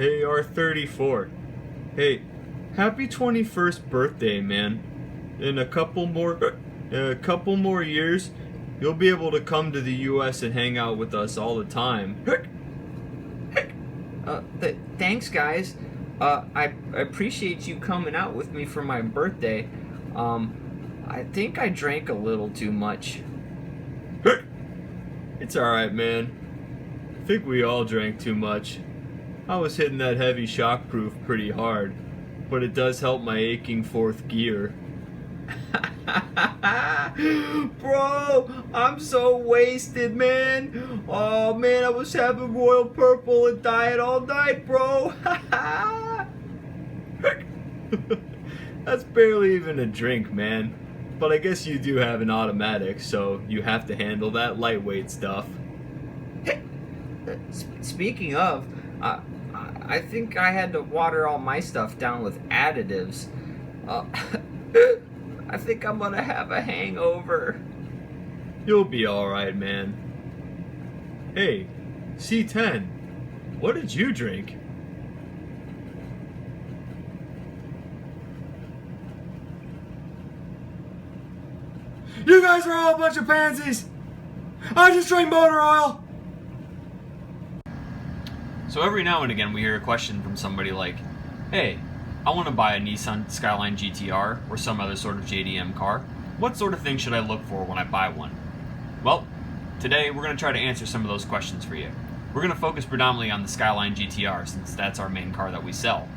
Hey, R34. Hey, happy 21st birthday, man. In a couple more years, you'll be able to come to the US and hang out with us all the time. Thanks, guys. I appreciate you coming out with me for my birthday. I think I drank a little too much. It's alright, man. I think we all drank too much. I was hitting that heavy shockproof pretty hard, but it does help my aching fourth gear. Bro, I'm so wasted, man. Oh, man, I was having Royal Purple and Diet all night, bro. That's barely even a drink, man. But I guess you do have an automatic, so you have to handle that lightweight stuff. Speaking of, I think I had to water all my stuff down with additives. I think I'm gonna have a hangover. You'll be alright, man. Hey, C10, what did you drink? You guys are all a bunch of pansies! I just drank motor oil! So every now and again we hear a question from somebody like, hey, I want to buy a Nissan Skyline GTR or some other sort of JDM car. What sort of thing should I look for when I buy one? Well, today we're going to try to answer some of those questions for you. We're going to focus predominantly on the Skyline GTR since that's our main car that we sell.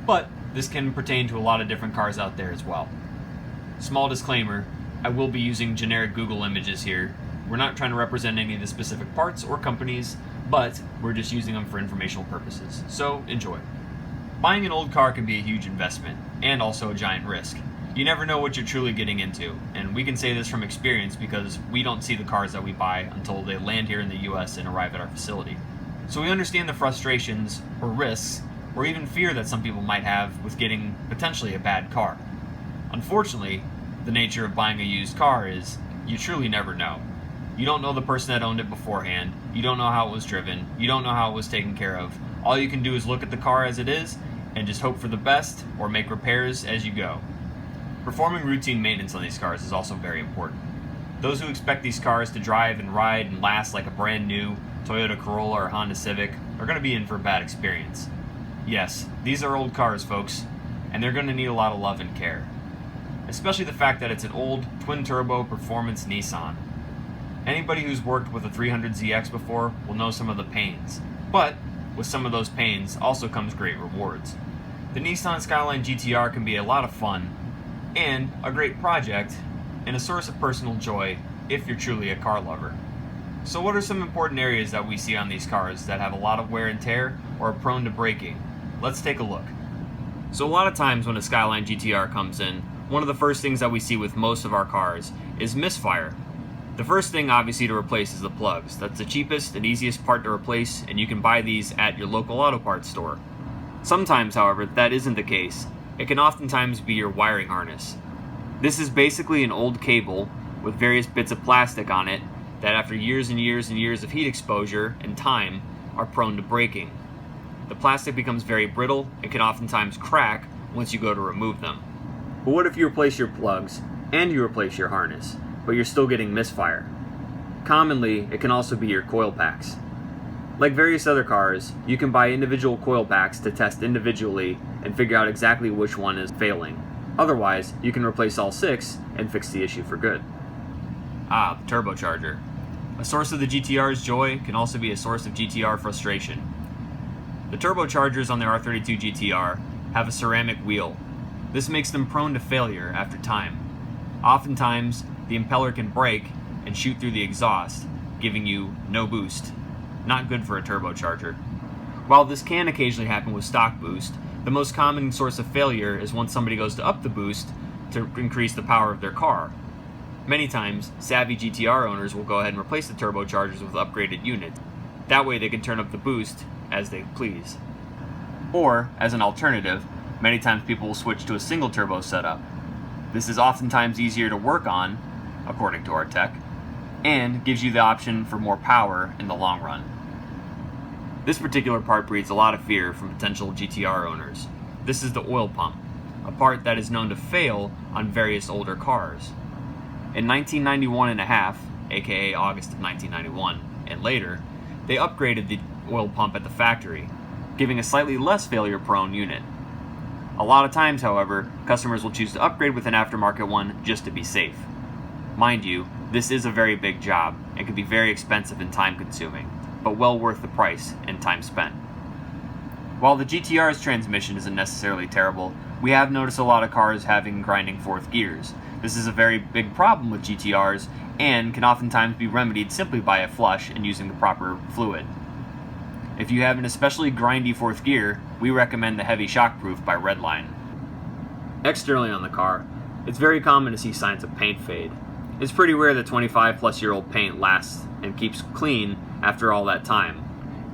But this can pertain to a lot of different cars out there as well. Small disclaimer, I will be using generic Google images here. We're not trying to represent any of the specific parts or companies, but we're just using them for informational purposes. So enjoy. Buying an old car can be a huge investment, and also a giant risk. You never know what you're truly getting into, and we can say this from experience because we don't see the cars that we buy until they land here in the US and arrive at our facility. So we understand the frustrations, or risks, or even fear that some people might have with getting potentially a bad car. Unfortunately, the nature of buying a used car is you truly never know. You don't know the person that owned it beforehand, you don't know how it was driven, you don't know how it was taken care of. All you can do is look at the car as it is and just hope for the best or make repairs as you go. Performing routine maintenance on these cars is also very important. Those who expect these cars to drive and ride and last like a brand new Toyota Corolla or Honda Civic are going to be in for a bad experience. Yes, these are old cars, folks, and they're going to need a lot of love and care. Especially the fact that it's an old twin-turbo performance Nissan. Anybody who's worked with a 300ZX before will know some of the pains, but with some of those pains also comes great rewards. The Nissan Skyline GTR can be a lot of fun, and a great project, and a source of personal joy if you're truly a car lover. So what are some important areas that we see on these cars that have a lot of wear and tear or are prone to breaking? Let's take a look. So a lot of times when a Skyline GTR comes in, one of the first things that we see with most of our cars is misfire. The first thing obviously to replace is the plugs. That's the cheapest and easiest part to replace, and you can buy these at your local auto parts store. Sometimes, however, that isn't the case. It can oftentimes be your wiring harness. This is basically an old cable with various bits of plastic on it that after years and years and years of heat exposure and time are prone to breaking. The plastic becomes very brittle and can oftentimes crack once you go to remove them. But what if you replace your plugs and you replace your harness, but you're still getting misfire? Commonly, it can also be your coil packs. Like various other cars, you can buy individual coil packs to test individually and figure out exactly which one is failing. Otherwise, you can replace all 6 and fix the issue for good. The turbocharger. A source of the GTR's joy can also be a source of GTR frustration. The turbochargers on the R32 GTR have a ceramic wheel. This makes them prone to failure after time. Oftentimes, the impeller can break and shoot through the exhaust, giving you no boost. Not good for a turbocharger. While this can occasionally happen with stock boost, the most common source of failure is once somebody goes to up the boost to increase the power of their car. Many times, savvy GTR owners will go ahead and replace the turbochargers with upgraded units. That way they can turn up the boost as they please. Or, as an alternative, many times people will switch to a single turbo setup. This is oftentimes easier to work on, according to our tech, and gives you the option for more power in the long run. This particular part breeds a lot of fear from potential GTR owners. This is the oil pump, a part that is known to fail on various older cars. In 1991 and a half, aka August of 1991, and later, they upgraded the oil pump at the factory, giving a slightly less failure-prone unit. A lot of times, however, customers will choose to upgrade with an aftermarket one just to be safe. Mind you, this is a very big job and can be very expensive and time-consuming, but well worth the price and time spent. While the GTR's transmission isn't necessarily terrible, we have noticed a lot of cars having grinding fourth gears. This is a very big problem with GTRs and can oftentimes be remedied simply by a flush and using the proper fluid. If you have an especially grindy fourth gear, we recommend the Heavy Shockproof by Redline. Externally on the car, it's very common to see signs of paint fade. It's pretty rare that 25-plus-year-old paint lasts and keeps clean after all that time.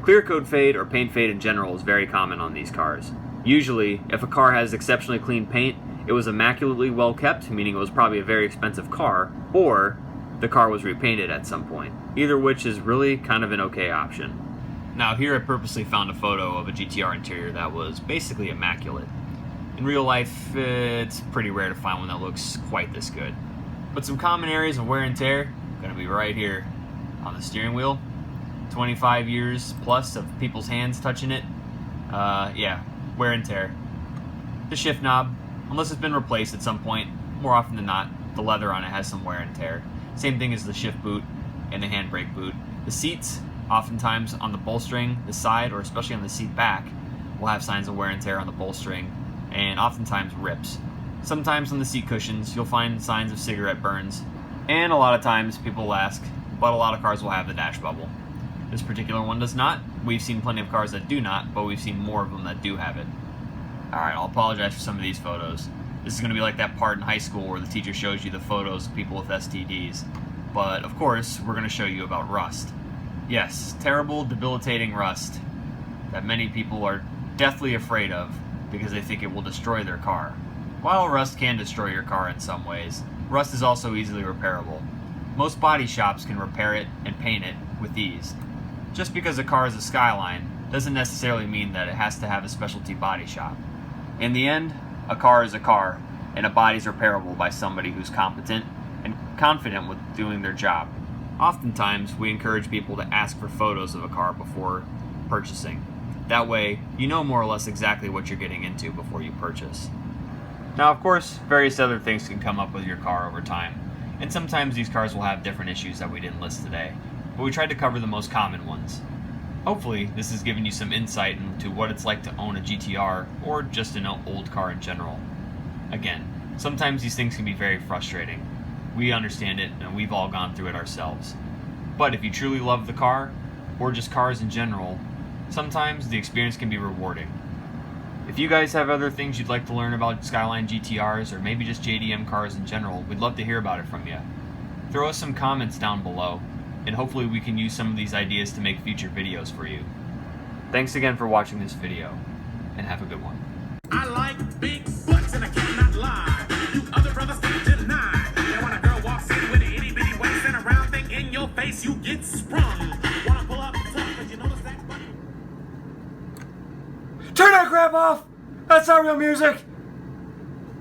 Clear coat fade or paint fade in general is very common on these cars. Usually, if a car has exceptionally clean paint, it was immaculately well kept, meaning it was probably a very expensive car, or the car was repainted at some point, either which is really kind of an okay option. Now here I purposely found a photo of a GTR interior that was basically immaculate. In real life, it's pretty rare to find one that looks quite this good. But some common areas of wear and tear, gonna be right here on the steering wheel. 25 years plus of people's hands touching it. Yeah, wear and tear. The shift knob, unless it's been replaced at some point, more often than not, the leather on it has some wear and tear. Same thing as the shift boot and the handbrake boot. The seats, oftentimes on the bolstering, the side, or especially on the seat back, will have signs of wear and tear on the bolstering, and oftentimes rips. Sometimes on the seat cushions, you'll find signs of cigarette burns, and a lot of times people will ask, but a lot of cars will have the dash bubble. This particular one does not. We've seen plenty of cars that do not, but we've seen more of them that do have it. Alright, I'll apologize for some of these photos. This is going to be like that part in high school where the teacher shows you the photos of people with STDs. But, of course, we're going to show you about rust. Yes, terrible, debilitating rust that many people are deathly afraid of because they think it will destroy their car. While rust can destroy your car in some ways, rust is also easily repairable. Most body shops can repair it and paint it with ease. Just because a car is a Skyline doesn't necessarily mean that it has to have a specialty body shop. In the end, a car is a car, and a body is repairable by somebody who's competent and confident with doing their job. Oftentimes, we encourage people to ask for photos of a car before purchasing. That way, you know more or less exactly what you're getting into before you purchase. Now, of course, various other things can come up with your car over time, and sometimes these cars will have different issues that we didn't list today, but we tried to cover the most common ones. Hopefully, this has given you some insight into what it's like to own a GTR or just an old car in general. Again, sometimes these things can be very frustrating. We understand it, and we've all gone through it ourselves. But if you truly love the car, or just cars in general, sometimes the experience can be rewarding. If you guys have other things you'd like to learn about Skyline GTRs, or maybe just JDM cars in general, we'd love to hear about it from you. Throw us some comments down below, and hopefully we can use some of these ideas to make future videos for you. Thanks again for watching this video, and have a good one. I like big butts and I cannot lie. You other brothers can't deny. And when a girl walks in with an itty bitty waist and a round thing in your face, you get sprung. Wanna pull up the top, cause you notice that button. Turn that crap off! That's not real music!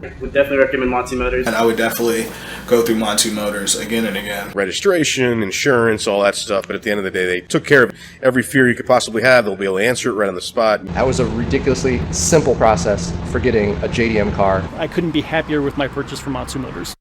Would definitely recommend Montu Motors. And I would definitely go through Montu Motors again and again. Registration, insurance, all that stuff. But at the end of the day, they took care of every fear you could possibly have. They'll be able to answer it right on the spot. That was a ridiculously simple process for getting a JDM car. I couldn't be happier with my purchase from Montu Motors.